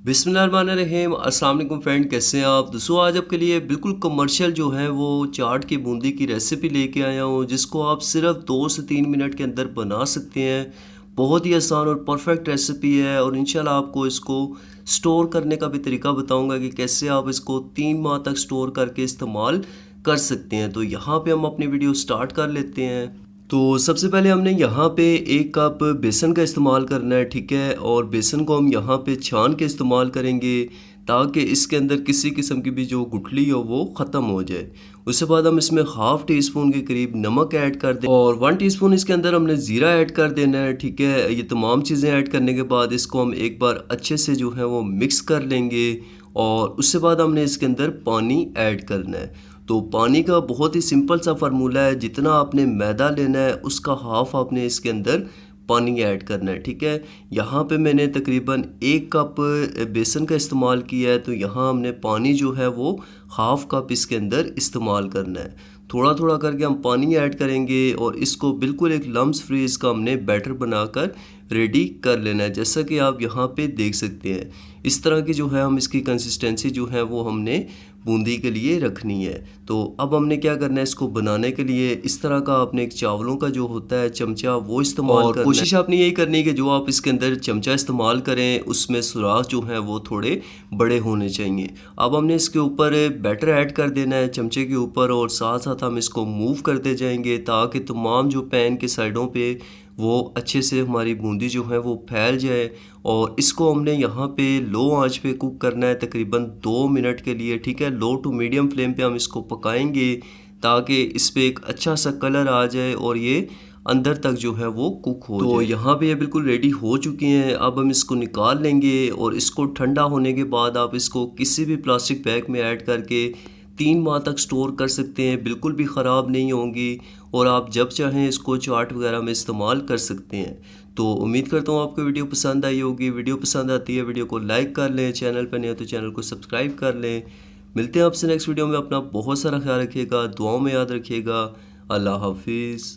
बिस्मिल्लाहिर्रहमानिर्रहीम। अस्सलाम वालेकुम फ्रेंड, कैसे हैं आप दोस्तों। आज आपके लिए बिल्कुल कमर्शियल जो है वो चाट की बूंदी की रेसिपी लेके आया हूँ, जिसको आप सिर्फ 2 से 3 मिनट के अंदर बना सकते हैं। बहुत ही आसान और परफेक्ट रेसिपी है और इंशाल्लाह आपको इसको स्टोर करने का भी तरीका बताऊंगा कि कैसे आप इसको 3 माह तक स्टोर करके इस्तेमाल कर सकते हैं। तो यहाँ पे हम अपनी वीडियो स्टार्ट कर लेते हैं। तो सबसे पहले हमने यहाँ पे 1 कप बेसन का इस्तेमाल करना है, ठीक है। और बेसन को हम यहाँ पे छान के इस्तेमाल करेंगे ताकि इसके अंदर किसी किस्म की भी जो गुठली हो वो ख़त्म हो जाए। उसके बाद हम इसमें हाफ़ टी स्पून के करीब नमक ऐड कर दें और 1 टीस्पून इसके अंदर हमने ज़ीरा ऐड कर देना है, ठीक है। ये तमाम चीज़ें ऐड करने के बाद इसको हम एक बार अच्छे से जो है वो मिक्स कर लेंगे और उसके बाद हमने इसके अंदर पानी ऐड करना है। तो पानी का बहुत ही सिंपल सा फार्मूला है, जितना आपने मैदा लेना है उसका हाफ आपने इसके अंदर पानी ऐड करना है, ठीक है। यहाँ पे मैंने तकरीबन 1 कप बेसन का इस्तेमाल किया है, तो यहाँ हमने पानी जो है वो हाफ कप इसके अंदर इस्तेमाल करना है। थोड़ा थोड़ा करके हम पानी ऐड करेंगे और इसको बिल्कुल एक लम्स फ्री इसका हमने बैटर बनाकर रेडी कर लेना है। जैसा कि आप यहाँ पे देख सकते हैं, इस तरह की जो है हम इसकी कंसिस्टेंसी जो है वो हमने बूंदी के लिए रखनी है। तो अब हमने क्या करना है, इसको बनाने के लिए इस तरह का आपने एक चावलों का जो होता है चमचा वो इस्तेमाल करना है। कोशिश आपने यही करनी है कि जो आप इसके अंदर चमचा इस्तेमाल करें उसमें सुराख जो है वो थोड़े बड़े होने चाहिए। अब हमने इसके ऊपर बैटर ऐड कर देना है चमचे के ऊपर और साथ साथ हम इसको मूव करते जाएंगे ताकि तमाम जो पैन के साइडों पे वो अच्छे से हमारी बूंदी जो है वो फैल जाए। और इसको हमने यहाँ पे लो आंच पे कुक करना है तकरीबन 2 मिनट के लिए, ठीक है। लो टू मीडियम फ्लेम पे हम इसको पकाएंगे ताकि इस पे एक अच्छा सा कलर आ जाए और ये अंदर तक जो है वो कुक हो जाए। तो यहाँ पे ये बिल्कुल रेडी हो चुकी हैं। अब हम इसको निकाल लेंगे और इसको ठंडा होने के बाद आप इसको किसी भी प्लास्टिक बैग में ऐड करके 3 माह तक स्टोर कर सकते हैं, बिल्कुल भी ख़राब नहीं होंगी और आप जब चाहें इसको चाट वगैरह में इस्तेमाल कर सकते हैं। तो उम्मीद करता हूँ आपको वीडियो पसंद आई होगी। वीडियो पसंद आती है वीडियो को लाइक कर लें, चैनल पर नहीं हो तो चैनल को सब्सक्राइब कर लें। मिलते हैं आपसे नेक्स्ट वीडियो में। अपना बहुत सारा ख्याल रखिएगा, दुआओं में याद रखिएगा। अल्लाह हाफिज़।